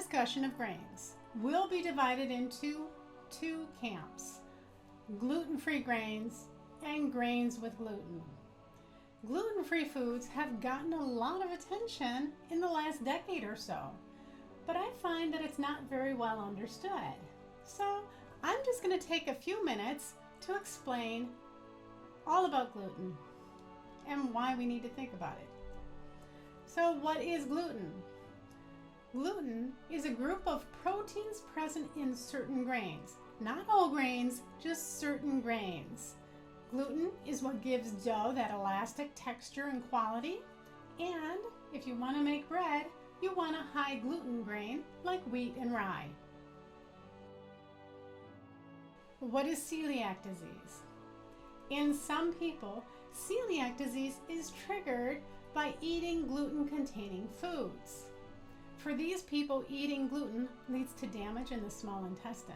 discussion of grains will be divided into two camps: gluten-free grains and grains with gluten. Gluten-free foods have gotten a lot of attention in the last decade or so, but I find that it's not very well understood. So I'm just going to take a few minutes to explain all about gluten and why we need to think about it. So what is gluten? Gluten is a group of proteins present in certain grains. Not all grains, just certain grains. Gluten is what gives dough that elastic texture and quality. And if you want to make bread, you want a high gluten grain like wheat and rye. What is celiac disease? In some people, celiac disease is triggered by eating gluten-containing foods. For these people, eating gluten leads to damage in the small intestine.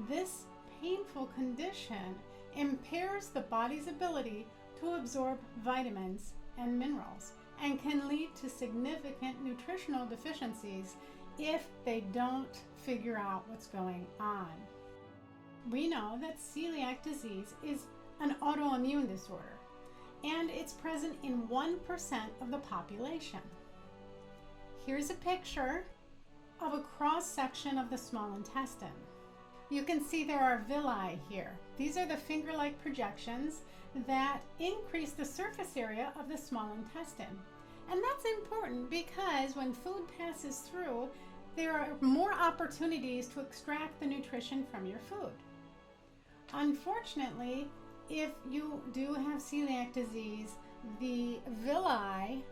This painful condition impairs the body's ability to absorb vitamins and minerals and can lead to significant nutritional deficiencies if they don't figure out what's going on. We know that celiac disease is an autoimmune disorder, and it's present in 1% of the population. Here's a picture of a cross-section of the small intestine. You can see there are villi here. These are the finger-like projections that increase the surface area of the small intestine. And that's important because when food passes through, there are more opportunities to extract the nutrition from your food. Unfortunately, if you do have celiac disease, the villi,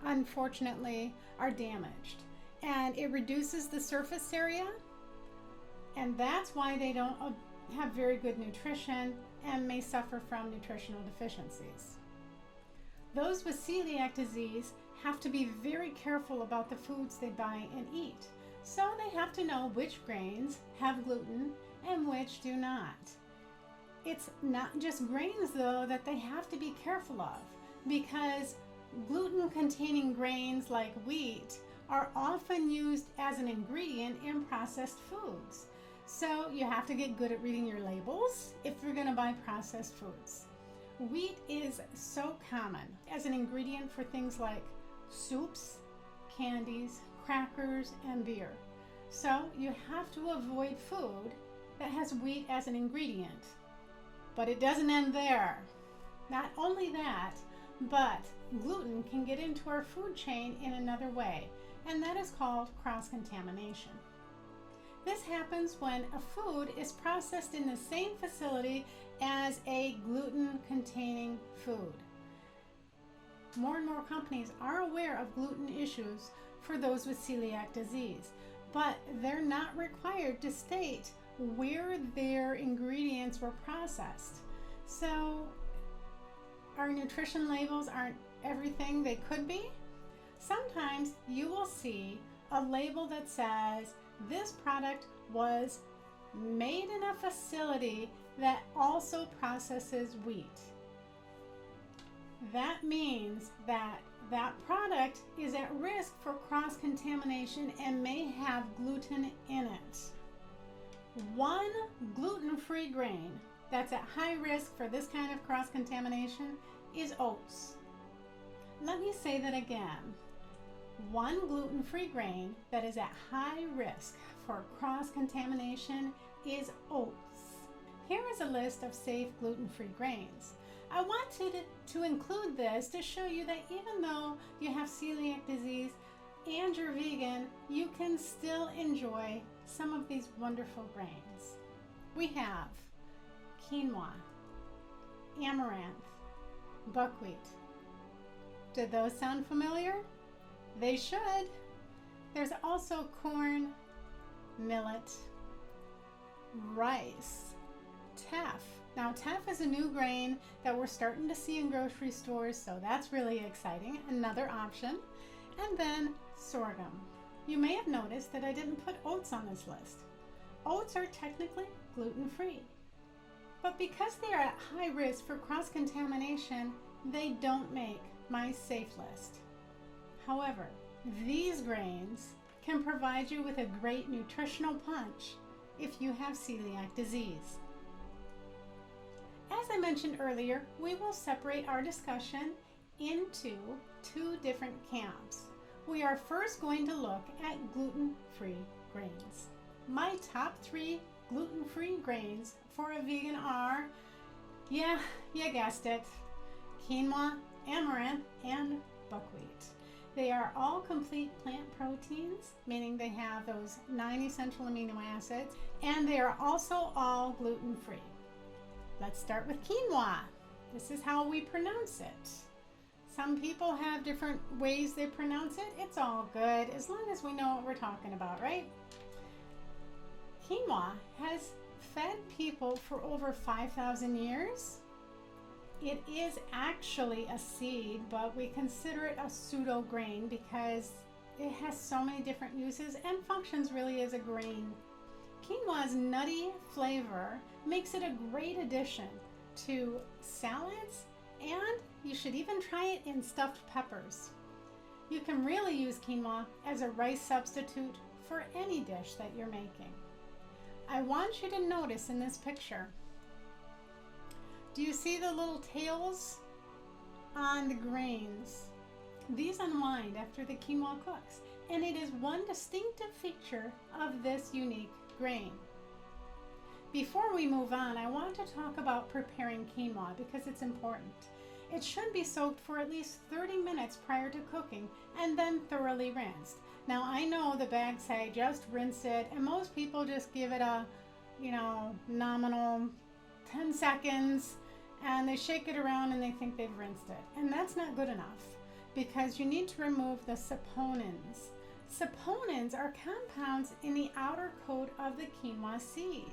unfortunately, are damaged. And it reduces the surface area, and that's why they don't have very good nutrition and may suffer from nutritional deficiencies. Those with celiac disease have to be very careful about the foods they buy and eat. So they have to know which grains have gluten and which do not. It's not just grains, though, that they have to be careful of, because gluten-containing grains like wheat are often used as an ingredient in processed foods. So you have to get good at reading your labels if you're going to buy processed foods. Wheat is so common as an ingredient for things like soups, candies, crackers, and beer. So you have to avoid food that has wheat as an ingredient. But it doesn't end there. Not only that, but gluten can get into our food chain in another way, and that is called cross-contamination. This happens when a food is processed in the same facility as a gluten-containing food. More and more companies are aware of gluten issues for those with celiac disease, but they're not required to state where their ingredients were processed. So our nutrition labels aren't everything they could be. Sometimes you will see a label that says this product was made in a facility that also processes wheat. That means that that product is at risk for cross-contamination and may have gluten in it. One gluten-free grain that's at high risk for this kind of cross-contamination is oats. Let me say that again. One gluten-free grain that is at high risk for cross-contamination is oats. Here is a list of safe gluten-free grains. I wanted to include this to show you that even though you have celiac disease and you're vegan, you can still enjoy some of these wonderful grains. We have quinoa, amaranth, buckwheat. Did those sound familiar? They should. There's also corn, millet, rice, teff. Now, teff is a new grain that we're starting to see in grocery stores, so that's really exciting. Another option. And then sorghum. You may have noticed that I didn't put oats on this list. Oats are technically gluten-free, but because they are at high risk for cross-contamination, they don't make my safe list. However, these grains can provide you with a great nutritional punch if you have celiac disease. As I mentioned earlier, we will separate our discussion into two different camps. We are first going to look at gluten-free grains. My top 3 gluten-free grains for a vegan are, yeah, you guessed it, quinoa, amaranth, and buckwheat. They are all complete plant proteins, meaning they have those 9 essential amino acids, and they are also all gluten-free. Let's start with quinoa. This is how we pronounce it. Some people have different ways they pronounce it. It's all good as long as we know what we're talking about, right? Quinoa has fed people for over 5,000 years. It is actually a seed, but we consider it a pseudo grain because it has so many different uses and functions really as a grain. Quinoa's nutty flavor makes it a great addition to salads, and you should even try it in stuffed peppers. You can really use quinoa as a rice substitute for any dish that you're making. I want you to notice in this picture, do you see the little tails on the grains? These unwind after the quinoa cooks, and it is one distinctive feature of this unique grain. Before we move on, I want to talk about preparing quinoa because it's important. It should be soaked for at least 30 minutes prior to cooking and then thoroughly rinsed. Now I know the bags say just rinse it, and most people just give it a, nominal 10 seconds and they shake it around and they think they've rinsed it. And that's not good enough because you need to remove the saponins. Saponins are compounds in the outer coat of the quinoa seed.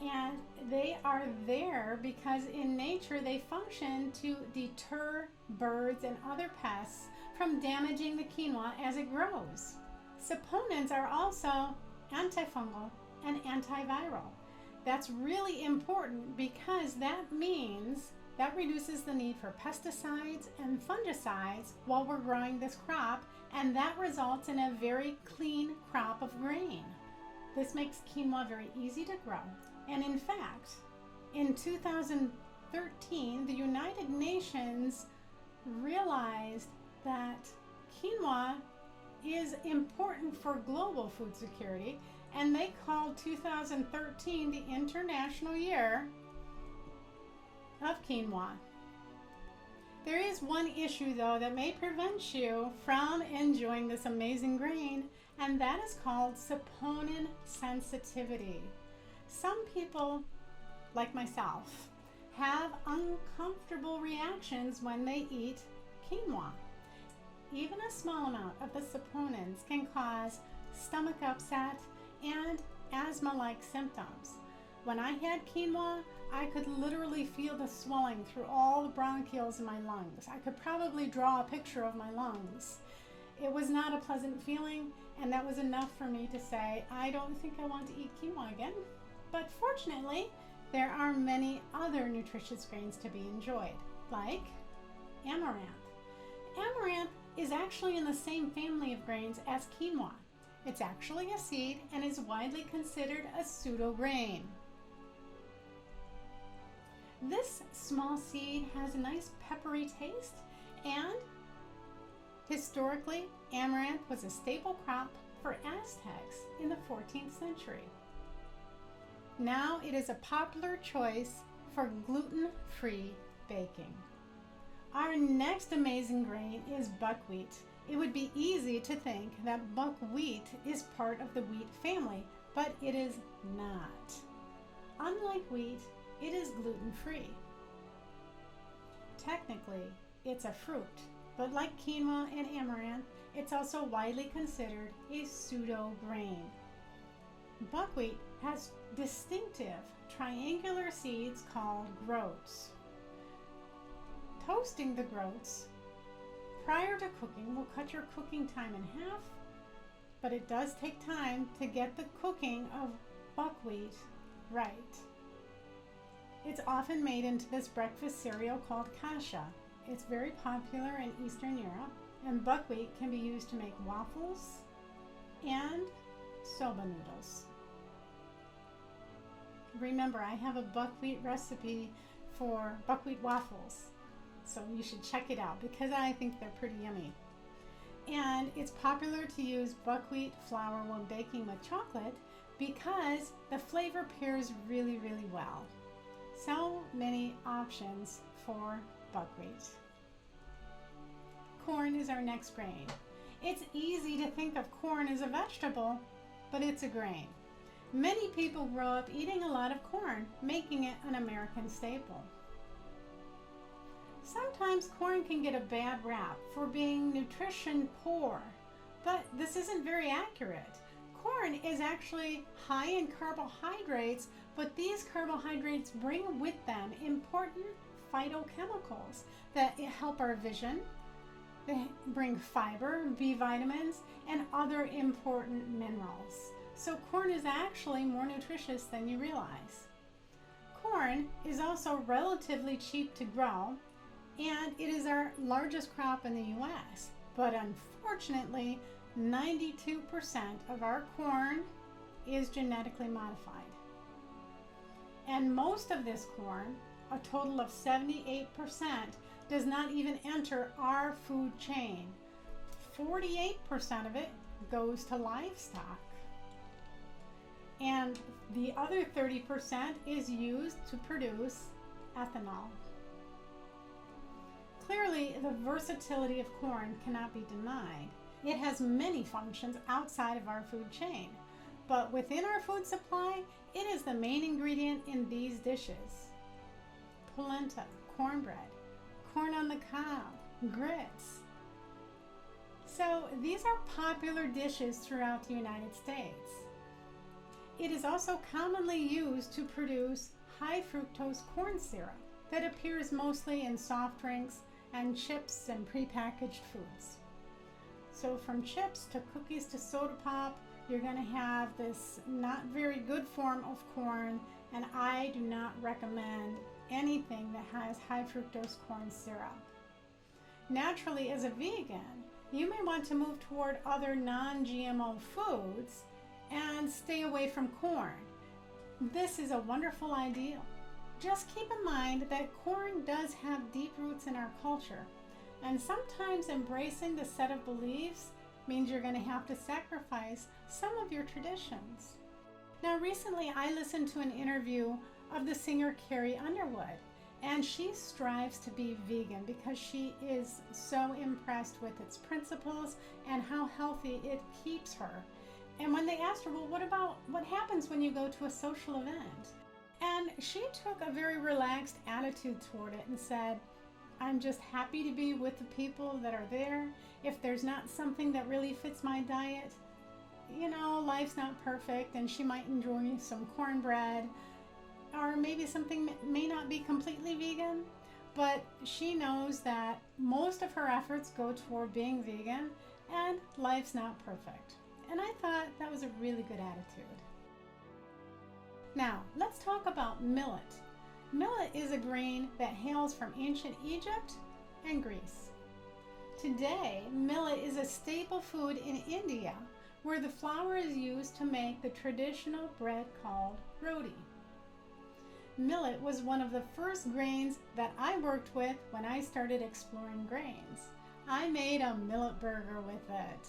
And they are there because in nature they function to deter birds and other pests from damaging the quinoa as it grows. Saponins are also antifungal and antiviral. That's really important because that means that reduces the need for pesticides and fungicides while we're growing this crop, and that results in a very clean crop of grain. This makes quinoa very easy to grow. And in fact, in 2013, the United Nations realized that quinoa is important for global food security, and they called 2013 the International Year of Quinoa. There is one issue though that may prevent you from enjoying this amazing grain, and that is called saponin sensitivity. Some people, like myself, have uncomfortable reactions when they eat quinoa. Even a small amount of the saponins can cause stomach upset and asthma-like symptoms. When I had quinoa, I could literally feel the swelling through all the bronchioles in my lungs. I could probably draw a picture of my lungs. It was not a pleasant feeling, and that was enough for me to say, I don't think I want to eat quinoa again. But fortunately, there are many other nutritious grains to be enjoyed, like amaranth. Amaranth is actually in the same family of grains as quinoa. It's actually a seed and is widely considered a pseudo grain. This small seed has a nice peppery taste, and historically, amaranth was a staple crop for Aztecs in the 14th century. Now it is a popular choice for gluten-free baking. Our next amazing grain is buckwheat. It would be easy to think that buckwheat is part of the wheat family, but it is not. Unlike wheat, it is gluten-free. Technically, it's a fruit, but like quinoa and amaranth, it's also widely considered a pseudo grain. Buckwheat has distinctive triangular seeds called groats. Toasting the groats prior to cooking will cut your cooking time in half, but it does take time to get the cooking of buckwheat right. It's often made into this breakfast cereal called kasha. It's very popular in Eastern Europe, and buckwheat can be used to make waffles, and soba noodles. Remember, I have a buckwheat recipe for buckwheat waffles, so you should check it out because I think they're pretty yummy. And it's popular to use buckwheat flour when baking with chocolate because the flavor pairs really, really well. So many options for buckwheat. Corn is our next grain. It's easy to think of corn as a vegetable, but it's a grain. Many people grow up eating a lot of corn, making it an American staple. Sometimes corn can get a bad rap for being nutrition poor, but this isn't very accurate. Corn is actually high in carbohydrates, but these carbohydrates bring with them important phytochemicals that help our vision. They bring fiber, B vitamins, and other important minerals. So corn is actually more nutritious than you realize. Corn is also relatively cheap to grow, and it is our largest crop in the US. But unfortunately, 92% of our corn is genetically modified. And most of this corn, a total of 78%, does not even enter our food chain. 48% of it goes to livestock. And the other 30% is used to produce ethanol. Clearly, the versatility of corn cannot be denied. It has many functions outside of our food chain, but within our food supply, it is the main ingredient in these dishes. Polenta, cornbread, corn on the cob, grits. So these are popular dishes throughout the United States. It is also commonly used to produce high fructose corn syrup that appears mostly in soft drinks and chips and prepackaged foods. So from chips to cookies to soda pop, you're going to have this not very good form of corn, and I do not recommend anything that has high fructose corn syrup. Naturally, as a vegan, you may want to move toward other non-GMO foods and stay away from corn. This is a wonderful ideal. Just keep in mind that corn does have deep roots in our culture, and sometimes embracing the set of beliefs means you're going to have to sacrifice some of your traditions. Now, recently I listened to an interview of the singer Carrie Underwood, and she strives to be vegan because she is so impressed with its principles and how healthy it keeps her. And when they asked her, well, what happens when you go to a social event? And she took a very relaxed attitude toward it and said, I'm just happy to be with the people that are there. If there's not something that really fits my diet, life's not perfect, and she might enjoy some cornbread, or maybe something may not be completely vegan, but she knows that most of her efforts go toward being vegan, and life's not perfect. And I thought that was a really good attitude. Now, let's talk about millet. Millet is a grain that hails from ancient Egypt and Greece. Today, millet is a staple food in India, where the flour is used to make the traditional bread called roti. Millet was one of the first grains that I worked with when I started exploring grains. I made a millet burger with it.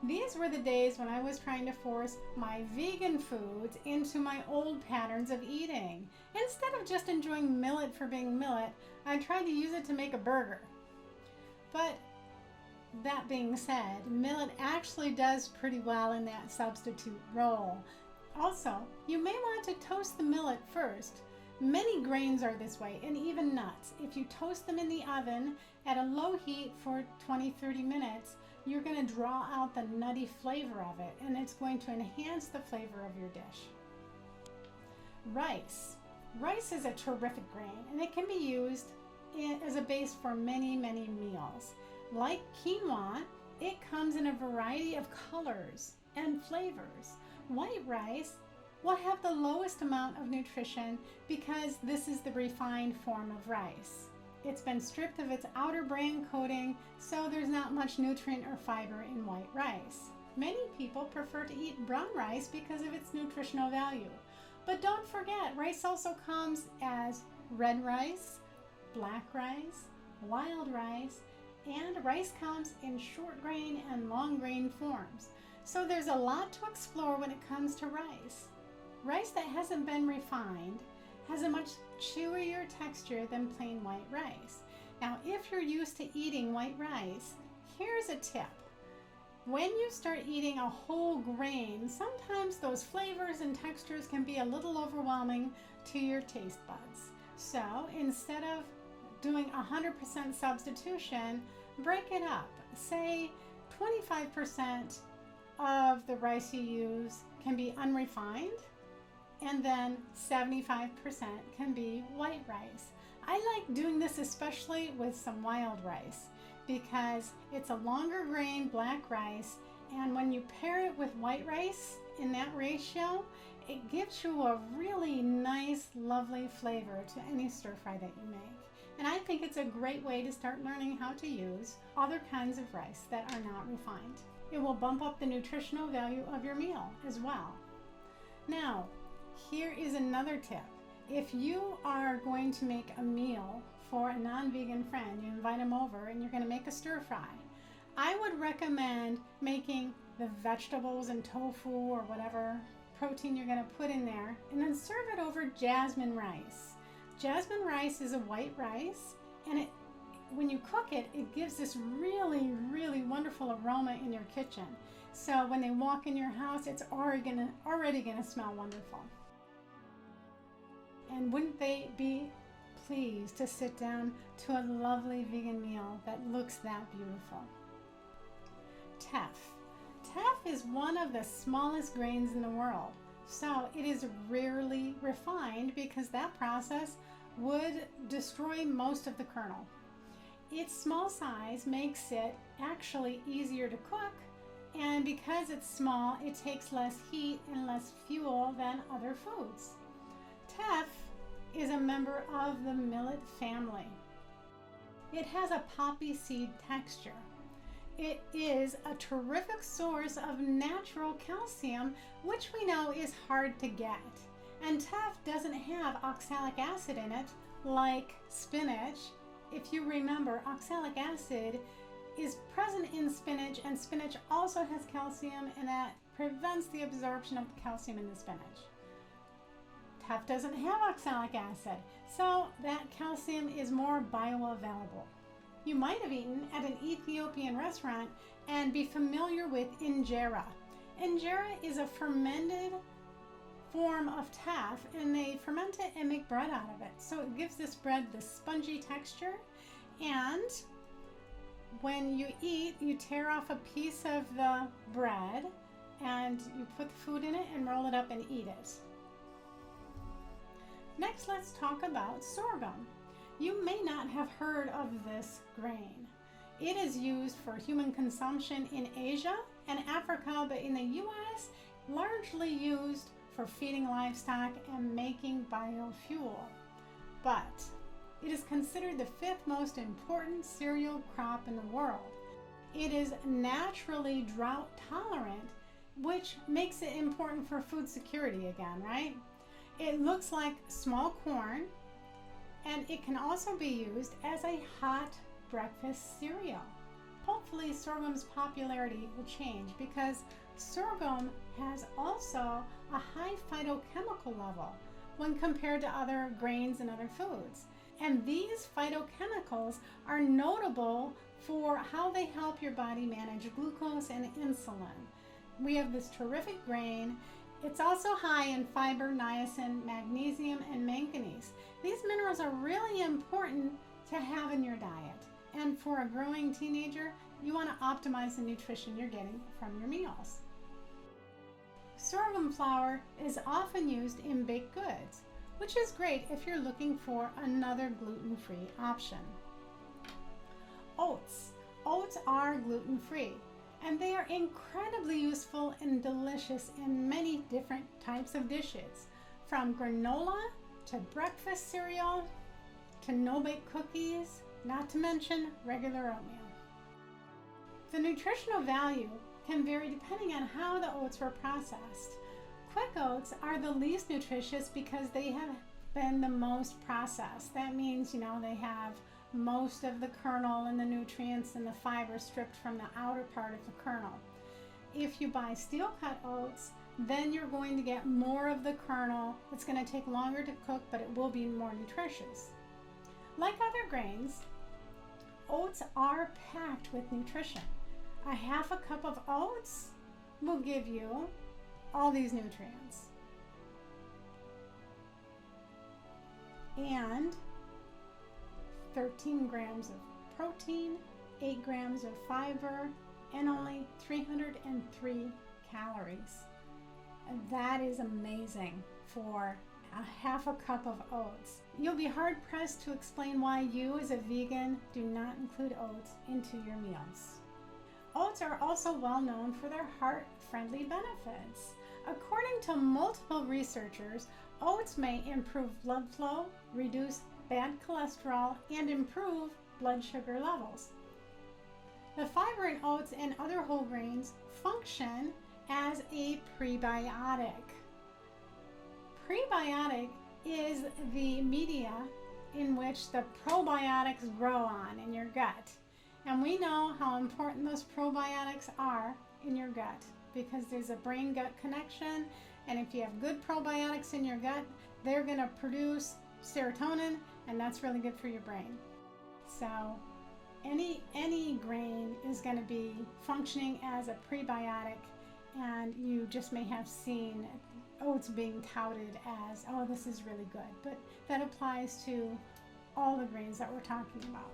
These were the days when I was trying to force my vegan foods into my old patterns of eating. Instead of just enjoying millet for being millet, I tried to use it to make a burger. But that being said, millet actually does pretty well in that substitute role. Also, you may want to toast the millet first. Many grains are this way, and even nuts. If you toast them in the oven at a low heat for 20-30 minutes, you're going to draw out the nutty flavor of it, and it's going to enhance the flavor of your dish. Rice. Rice is a terrific grain, and it can be used as a base for many, many meals. Like quinoa, it comes in a variety of colors and flavors. White rice will have the lowest amount of nutrition because this is the refined form of rice. It's been stripped of its outer bran coating, so there's not much nutrient or fiber in white rice. Many people prefer to eat brown rice because of its nutritional value. But don't forget, rice also comes as red rice, black rice, wild rice, and rice comes in short grain and long grain forms. So there's a lot to explore when it comes to rice. Rice that hasn't been refined has a much chewier texture than plain white rice. Now, if you're used to eating white rice, here's a tip. When you start eating a whole grain, sometimes those flavors and textures can be a little overwhelming to your taste buds. So instead of doing 100% substitution, break it up. Say 25% of the rice you use can be unrefined, and then 75% can be white rice. I like doing this especially with some wild rice because it's a longer grain black rice, and when you pair it with white rice in that ratio, it gives you a really nice, lovely flavor to any stir fry that you make. And I think it's a great way to start learning how to use other kinds of rice that are not refined. It will bump up the nutritional value of your meal as well. Now, here is another tip. If you are going to make a meal for a non-vegan friend, you invite them over and you're going to make a stir fry, I would recommend making the vegetables and tofu or whatever protein you're going to put in there, and then serve it over jasmine rice. Jasmine rice is a white rice, and when you cook it, it gives this really, really wonderful aroma in your kitchen. So when they walk in your house, it's already gonna smell wonderful. And wouldn't they be pleased to sit down to a lovely vegan meal that looks that beautiful? Teff. Teff is one of the smallest grains in the world, so it is rarely refined because that process would destroy most of the kernel. Its small size makes it actually easier to cook, and because it's small, it takes less heat and less fuel than other foods. Teff is a member of the millet family. It has a poppy seed texture. It is a terrific source of natural calcium, which we know is hard to get. And teff doesn't have oxalic acid in it like spinach. If you remember, oxalic acid is present in spinach, and spinach also has calcium, and that prevents the absorption of the calcium in the spinach. Teff doesn't have oxalic acid, so that calcium is more bioavailable. You might have eaten at an Ethiopian restaurant and be familiar with injera. Injera is a fermented form of teff, and they ferment it and make bread out of it. So it gives this bread this spongy texture, and when you eat, you tear off a piece of the bread and you put the food in it and roll it up and eat it. Next, let's talk about sorghum. You may not have heard of this grain. It is used for human consumption in Asia and Africa, but in the US, largely used for feeding livestock and making biofuel. But it is considered the 5th most important cereal crop in the world. It is naturally drought tolerant, which makes it important for food security again, right? It looks like small corn, and it can also be used as a hot breakfast cereal. Hopefully sorghum's popularity will change because sorghum has also a high phytochemical level when compared to other grains and other foods. And these phytochemicals are notable for how they help your body manage glucose and insulin. We have this terrific grain. It's also high in fiber, niacin, magnesium, and manganese. These minerals are really important to have in your diet. And for a growing teenager, you want to optimize the nutrition you're getting from your meals. Sorghum flour is often used in baked goods, which is great if you're looking for another gluten-free option. Oats. Oats are gluten-free, and they are incredibly useful and delicious in many different types of dishes, from granola to breakfast cereal to no-bake cookies, not to mention regular oatmeal. The nutritional value can vary depending on how the oats were processed. Quick oats are the least nutritious because they have been the most processed. That means, they have most of the kernel and the nutrients and the fiber stripped from the outer part of the kernel. If you buy steel cut oats, then you're going to get more of the kernel. It's going to take longer to cook, but it will be more nutritious. Like other grains, oats are packed with nutrition. A half a cup of oats will give you all these nutrients. And 13 grams of protein, 8 grams of fiber, and only 303 calories. And that is amazing for a half a cup of oats. You'll be hard pressed to explain why you as a vegan do not include oats into your meals. Oats are also well known for their heart-friendly benefits. According to multiple researchers, oats may improve blood flow, reduce bad cholesterol, and improve blood sugar levels. The fiber in oats and other whole grains function as a prebiotic. Prebiotic is the media in which the probiotics grow on in your gut. And we know how important those probiotics are in your gut because there's a brain-gut connection, and if you have good probiotics in your gut, they're going to produce serotonin, and that's really good for your brain. So any grain is going to be functioning as a prebiotic, and you just may have seen oats being touted as, oh, this is really good, but that applies to all the grains that we're talking about.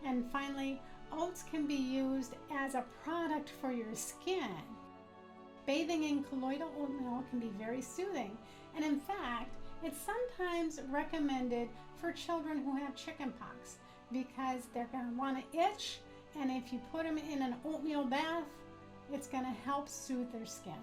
And finally, oats can be used as a product for your skin. Bathing in colloidal oatmeal can be very soothing, and in fact, it's sometimes recommended for children who have chickenpox because they're going to want to itch, and if you put them in an oatmeal bath, it's going to help soothe their skin.